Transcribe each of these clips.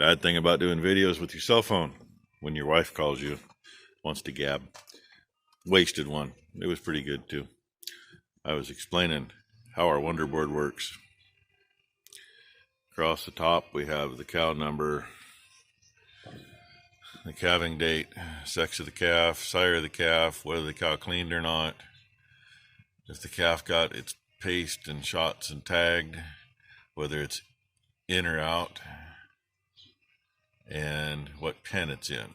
Bad thing about doing videos with your cell phone when your wife calls you, wants to gab. Wasted one. It was pretty good too. I was explaining how our Wonder Board works. Across the top we have the cow number, the calving date, sex of the calf, sire of the calf, whether the cow cleaned or not, if the calf got its paced and shots and tagged, whether it's in or out, and what pen it's in.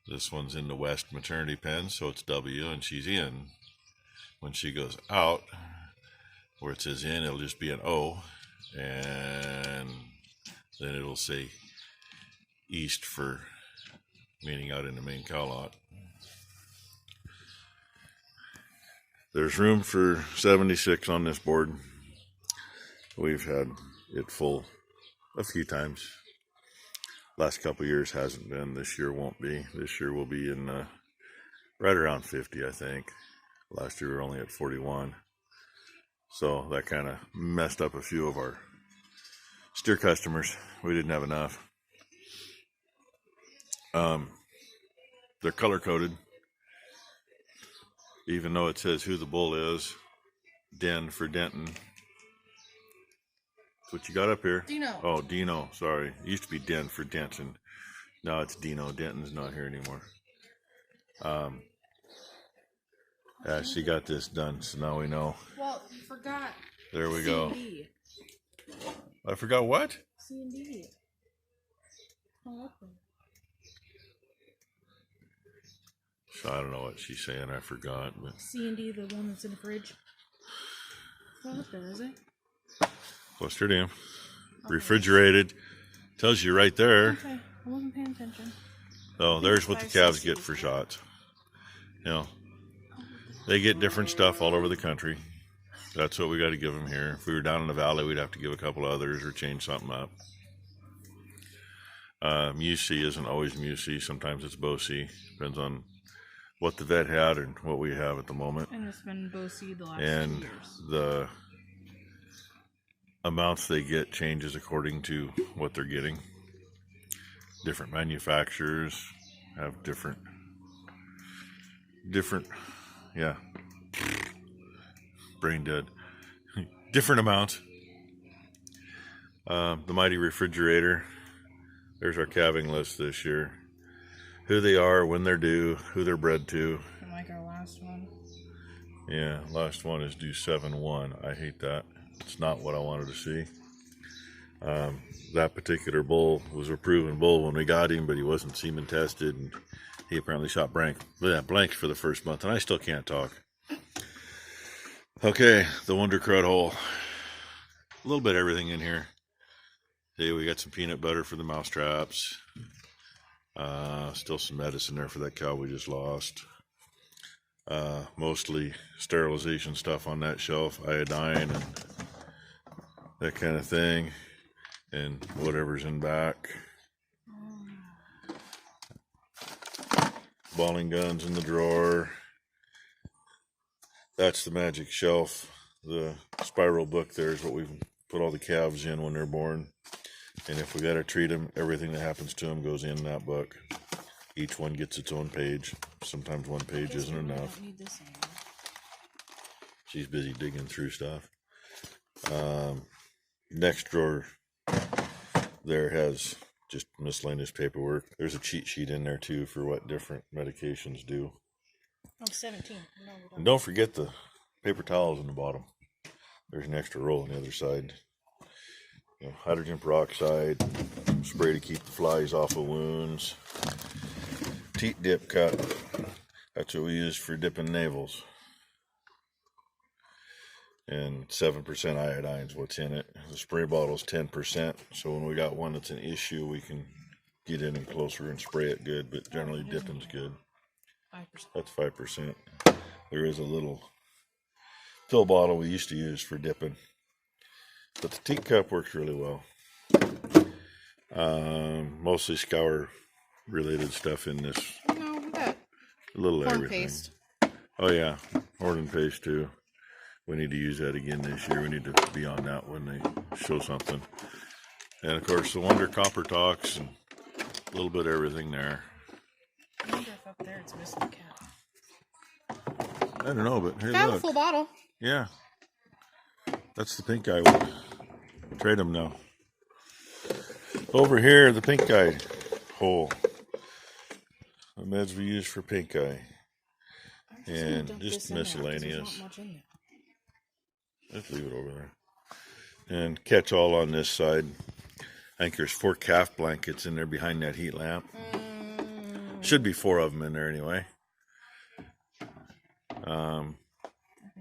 This one's in the West maternity pen, so it's W, and she's in. When she goes out, where it says in, it'll just be an O, and then it'll say East for meaning out in the main cow lot. There's room for 76 on this board. We've had it full a few times. Last couple years hasn't been. This year won't be. This year we'll be in right around 50, I think. Last year we were only at 41. So that kind of messed up a few of our steer customers. We didn't have enough. They're color coded. Even though it says who the bull is. Den for Denton. What you got up here? Dino. Oh, Dino. Sorry. It used to be Den for Denton. Now it's Dino. Denton's not here anymore. Yeah, she got this done, so now we know. Well, you forgot. There we go. C&D. I forgot what? C&D. Oh, okay. So I don't know what she's saying. I forgot. But C&D, the one that's in the fridge. It's not up there, is it? Cluster dam. Refrigerated. Tells you right there. Okay, I wasn't paying attention. Oh, there's what the calves get for shots. You know, they get different stuff all over the country. That's what we got to give them here. If we were down in the valley, we'd have to give a couple others or change something up. Musi isn't always Musi. Sometimes it's Bosi. Depends on what the vet had and what we have at the moment. And it's been Bosi the last 2 And years. the amounts they get changes according to what they're getting. Different manufacturers have different, yeah, brain dead, different amounts. The mighty refrigerator, there's our calving list this year. Who they are, when they're due, who they're bred to. And like our last one. Yeah, last one is due 7-1. I hate that. It's not what I wanted to see. That particular bull was a proven bull when we got him, but he wasn't semen tested, and he apparently shot blanks for the first month, and I still can't talk. Okay, the Wonder Crud hole. A little bit of everything in here. Hey, we got some peanut butter for the mouse traps. Still some medicine there for that cow we just lost. Mostly sterilization stuff on that shelf, iodine and that kind of thing, and whatever's in back. Balling guns in the drawer. That's the magic shelf. The spiral book there is what we've put all the calves in when they're born, and if we got to treat them, everything that happens to them goes in that book. Each one gets its own page. Sometimes one page isn't enough. She's busy digging through stuff. Next drawer there has just miscellaneous paperwork. There's a cheat sheet in there too for what different medications do. Oh, 17. No, and don't forget the paper towels in the bottom. There's an extra roll on the other side. You know, hydrogen peroxide, spray to keep the flies off of wounds. Teat dip cup. That's what we use for dipping navels. And 7% iodine is what's in it. The spray bottle is 10%. So when we got one that's an issue, we can get in and closer and spray it good. But generally, dipping's good. 5%. That's 5%. There is a little fill bottle we used to use for dipping. But the teat cup works really well. Mostly scour related stuff in this. No, we got A little corn everything. paste. Oh yeah, horn and paste too. We need to use that again this year. We need to be on that when they show something. And of course the Wonder Copper Talks and a little bit of everything there. I wonder if up there it's missing a cat. I don't know, but here, Found look. a full bottle. Yeah. That's the pink eye one. Trade them now. Over here, the pink eye hole. The meds we use for pink eye. And just miscellaneous. Let's leave it over there. And catch all on this side. I think there's 4 calf blankets in there behind that heat lamp. Should be 4 of them in there anyway.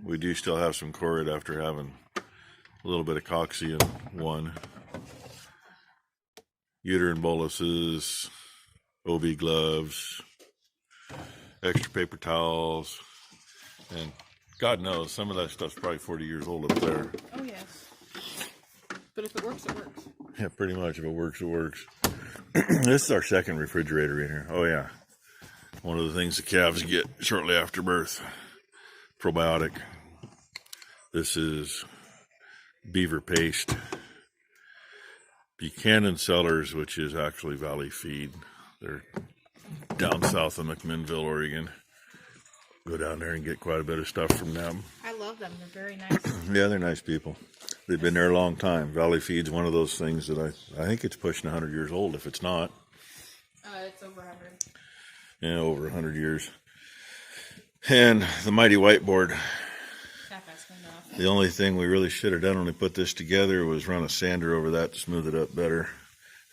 We do still have some cord after having a little bit of coxy in one. Uterine boluses, OB gloves, extra paper towels, and God knows, some of that stuff's probably 40 years old up there. Oh, yes. But if it works, it works. Yeah, pretty much. If it works, it works. This is our second refrigerator in here. Oh, yeah. One of the things the calves get shortly after birth. Probiotic. This is beaver paste. Buchanan Cellars, which is actually Valley Feed. They're down south of McMinnville, Oregon. Go down there and get quite a bit of stuff from them. I love them. They're very nice. Yeah, they're nice people. They've been there a long time. Valley Feed's one of those things that I think it's pushing 100 years old, if it's not. It's over 100. Yeah, over 100 years. And the mighty whiteboard. The only thing we really should have done when we put this together was run a sander over that to smooth it up better.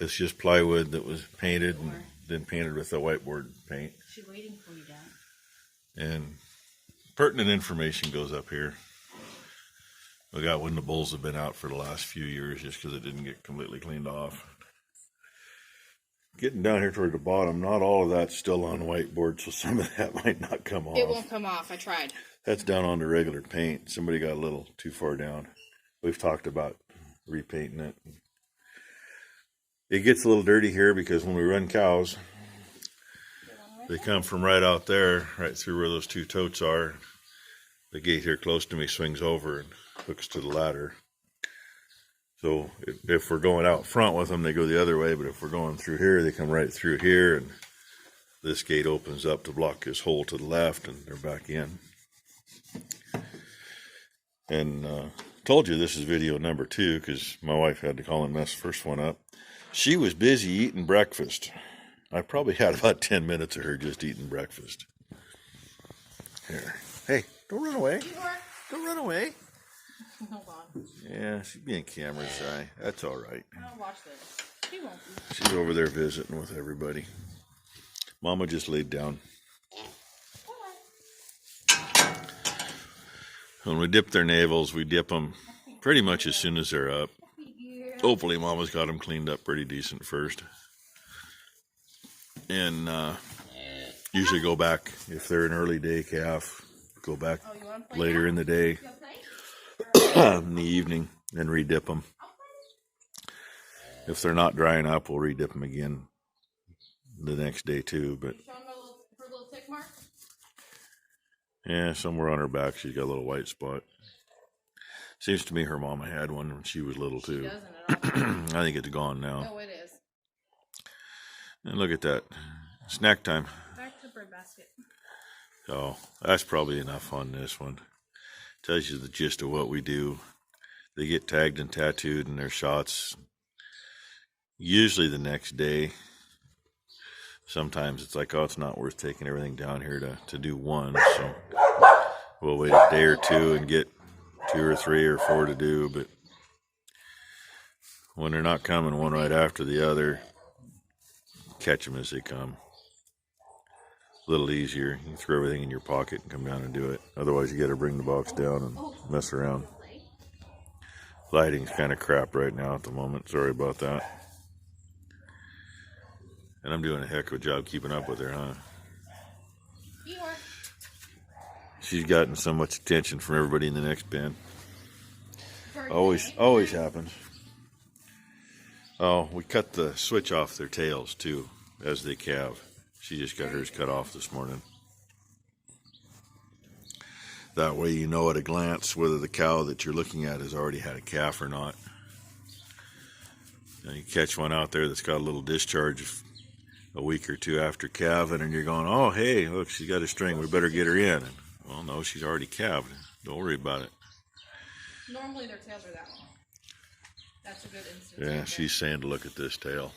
It's just plywood that was painted and then painted with the whiteboard paint. She's waiting for you, Dad. And pertinent information goes up here. We got when the bulls have been out for the last few years just because it didn't get completely cleaned off. Getting down here toward the bottom, not all of that's still on whiteboard, so some of that might not come off. It won't come off. I tried. That's down on the regular paint. Somebody got a little too far down. We've talked about repainting it. It gets a little dirty here because when we run cows, they come from right out there, right through where those 2 totes are. The gate here close to me swings over and hooks to the ladder. So if we're going out front with them, they go the other way. But if we're going through here, they come right through here. And this gate opens up to block this hole to the left, and they're back in. And told you this is video number 2 because my wife had to call and mess the first one up. She was busy eating breakfast. I probably had about 10 minutes of her just eating breakfast. Here. Hey, don't run away. Don't run away. Hold on. Yeah, she's being camera shy. That's all right. I'll watch this. She won't be. She's over there visiting with everybody. Mama just laid down. When we dip their navels, we dip them pretty much as soon as they're up. Hopefully Mama's got them cleaned up pretty decent first. And usually go back, if they're an early day calf, go back later in the day, in the evening, and re-dip them. If they're not drying up, we'll re-dip them again the next day too. But yeah, somewhere on her back she's got a little white spot. Seems to me her mama had one when she was little too. She doesn't at all. I think it's gone now. No, it is. And look at that. Snack time. Back to bird basket. So that's probably enough on this one. Tells you the gist of what we do. They get tagged and tattooed and their shots usually the next day. Sometimes it's like, oh, it's not worth taking everything down here to do one. So we'll wait a day or two and get 2 or 3 or 4 to do. But when they're not coming one right after the other, catch them as they come. A little easier. You can throw everything in your pocket and come down and do it. Otherwise, you got to bring the box down and mess around. Lighting's kind of crap right now at the moment. Sorry about that. And I'm doing a heck of a job keeping up with her, huh? She's gotten so much attention from everybody in the next pen. Always happens. Oh, we cut the switch off their tails too as they calve. She just got hers cut off this morning. That way you know at a glance whether the cow that you're looking at has already had a calf or not. Now you catch one out there that's got a little discharge a week or two after calving, and you're going, oh, hey, look, she's got a string. We better get her in. And, well, no, she's already calved. Don't worry about it. Normally their tails are that long. That's a good instance. Yeah, she's saying to look at this tail.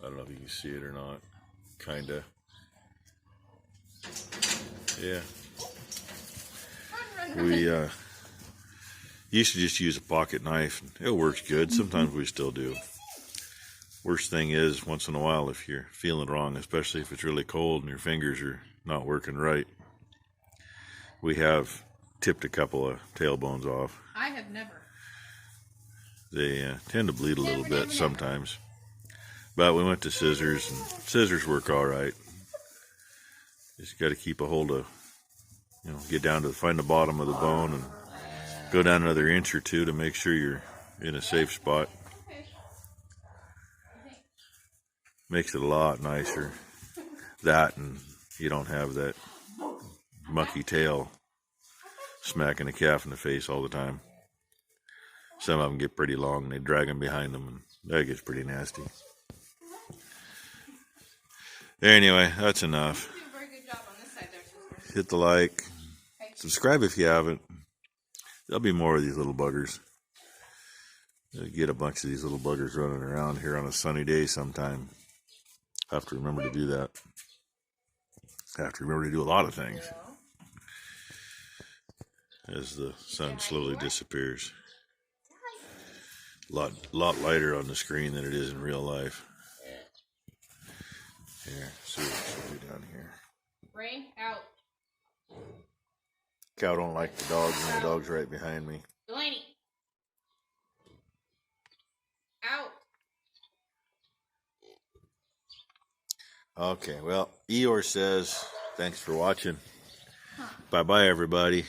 I don't know if you can see it or not. Kinda. Yeah. We used to just use a pocket knife. It works good. Sometimes we still do. Worst thing is, once in a while, if you're feeling wrong, especially if it's really cold and your fingers are not working right, we have tipped a couple of tailbones off. I have never. They tend to bleed a little bit sometimes. But we went to scissors, and scissors work all right. Just got to keep a hold of, get down to find the bottom of the bone and go down another inch or two to make sure you're in a safe spot. Makes it a lot nicer. That, and you don't have that mucky tail smacking the calf in the face all the time. Some of them get pretty long and they drag them behind them, and that gets pretty nasty. Anyway, that's enough. You do a very good job on this side there, sister. Hit the like. Subscribe if you haven't. There'll be more of these little buggers. I'll get a bunch of these little buggers running around here on a sunny day sometime. I have to remember to do that. I have to remember to do a lot of things as the sun slowly disappears. Lot lighter on the screen than it is in real life. Here, see what she'll do down here. Rain out. Cow don't like the dogs, and the dog's right behind me. Delaney. Out. Okay, well, Eeyore says, thanks for watching. Bye-bye, everybody.